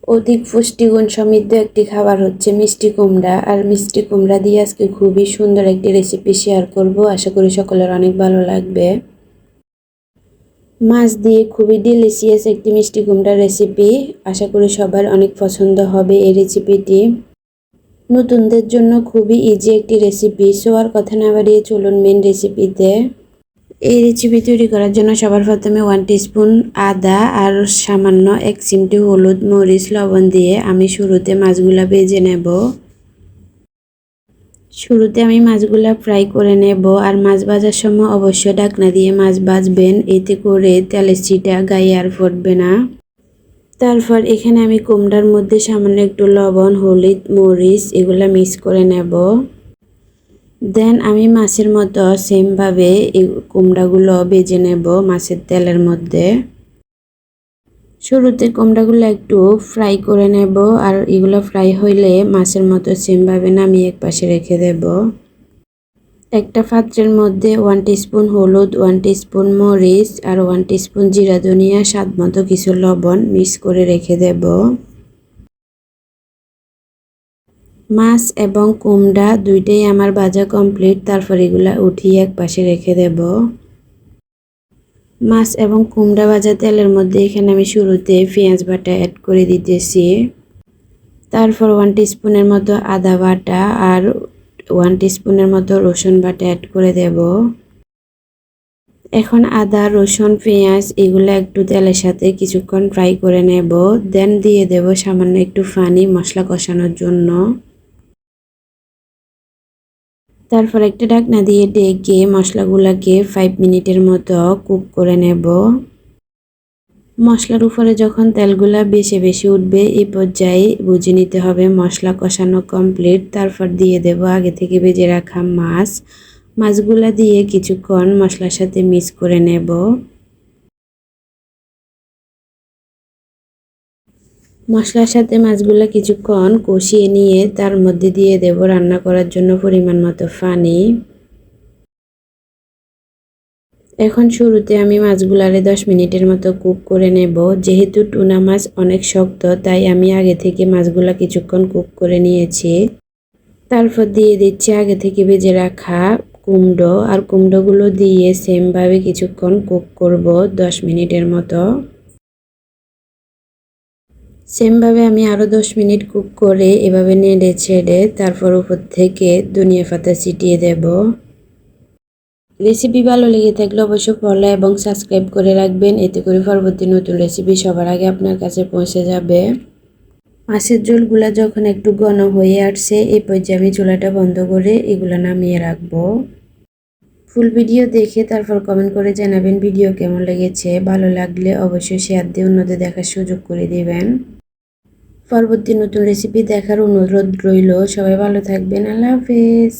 অধিক পুষ্টিগুণ সমৃদ্ধ একটি খাবার হচ্ছে মিষ্টি কুমড়া। আর মিষ্টি কুমড়া দিয়ে আজকে খুবই সুন্দর একটি রেসিপি শেয়ার করব। আশা করি সকলের অনেক ভালো লাগবে। মাছ দিয়ে খুবই ডিলিশিয়াস একটি মিষ্টি কুমড়া রেসিপি। আশা করি সবার অনেক পছন্দ হবে এই রেসিপিটি। নতুনদের জন্য খুবই ইজি একটি রেসিপি। সো আর কথা না বাড়িয়ে চলুন মেন রেসিপিতে। এই রেসিপি তৈরি করার জন্য সবার প্রথমে 1 টিস্পুন আদা আর সামান্য 1 চিমটি হলুদ, মরিচ, লবণ দিয়ে আমি শুরুতে মাছগুলা ভেজে নেব। শুরুতে আমি মাছগুলা ফ্রাই করে নেব। আর মাছ ভাজার সময় অবশ্যই ঢাকনা দিয়ে মাছ ভাজবেন, এতে করে তেলের ছিটা গায়ে আর পড়বে না। তারপর এখানে আমি কুমড়ার মধ্যে সামান্য একটু লবণ, হলুদ, মরিচ এগুলা মিক্স করে নেব। দেন আমি মাছের মতো সেমভাবে এই কুমড়াগুলো ভেজে নেব মাছের তেলের মধ্যে। শুরুতে কুমড়াগুলো একটু ফ্রাই করে নেব। আর এগুলো ফ্রাই হইলে মাছের মতো সেমভাবে নামিয়ে এক পাশে রেখে দেব। একটা পাত্রের মধ্যে 1 টিস্পুন হলুদ, 1 টিস্পুন মরিচ আর 1 টিস্পুন জিরা ধনিয়া, স্বাদ মতো কিছু লবণ মিক্স করে রেখে দেব। মাছ এবং কুমড়া দুইটাই আমার ভাজা কমপ্লিট। তারপর এগুলা উঠিয়ে এক পাশে রেখে দেব। মাছ এবং কুমড়া ভাজা তেলের মধ্যে এখানে আমি শুরুতে পেঁয়াজ বাটা অ্যাড করে দিতেছি। তারপর 1 টিস্পুনের মতো আদা বাটা আর 1 টিস্পুনের মতো রসুন বাটা অ্যাড করে দেব। এখন আদা, রসুন, পেঁয়াজ এগুলো একটু তেলের সাথে কিছুক্ষণ ফ্রাই করে নেব। দেন দিয়ে দেব সামান্য একটু পানি মশলা কষানোর জন্য। তারপর একটা ঢাকনা দিয়ে ঢেকে মশলাগুলোকে 5 মিনিটের মতো কুক করে নেব। মশলার উপরে যখন তেলগুলা বেশি বেশি উঠবে এই পর্যায়ে বুঝে নিতে হবে মশলা কষানো কমপ্লিট। তারপর দিয়ে দেব আগে থেকে ভেজে রাখা মাছ। মাছগুলা দিয়ে কিছুক্ষণ মশলার সাথে মিক্স করে নেব। মশলার সাথে মাছগুলা কিছুক্ষণ কষিয়ে নিয়ে তার মধ্যে দিয়ে দেব রান্না করার জন্য পরিমাণ মতো পানি। এখন শুরুতে আমি মাছগুলারে 10 মিনিটের মতো কুক করে নেব। যেহেতু টুনা মাছ অনেক শক্ত তাই আমি আগে থেকে মাছগুলা কিছুক্ষণ কুক করে নিয়েছি। তারপর দিয়ে দিচ্ছি আগে থেকে ভেজে রাখা কুমড়ো। আর কুমড়োগুলো দিয়ে সেমভাবে কিছুক্ষণ কুক করব 10 মিনিটের মতো। সেমভাবে আমি আরও 10 মিনিট কুক করে এভাবে নেড়ে ছেড়ে তারপর উপর থেকে ধনিয়া পাতা ছিটিয়ে দেব। রেসিপি ভালো লেগে থাকলে অবশ্যই ফলো এবং সাবস্ক্রাইব করে রাখবেন, এতে করে পরবর্তী নতুন রেসিপি সবার আগে আপনার কাছে পৌঁছে যাবে। মাছের ঝোলগুলা যখন একটু ঘন হয়ে আসছে এই পর্যায়ে আমি চুলাটা বন্ধ করে এগুলা নামিয়ে রাখবো। ফুল ভিডিও দেখে তারপর কমেন্ট করে জানাবেন ভিডিও কেমন লেগেছে। ভালো লাগলে অবশ্যই শেয়ার দিয়ে অন্যদের দেখার সুযোগ করে দিবেন। পরবর্তী নতুন রেসিপি দেখার অনুরোধ রইল। সবাই ভালো থাকবেন। আল্লাহ হাফেজ।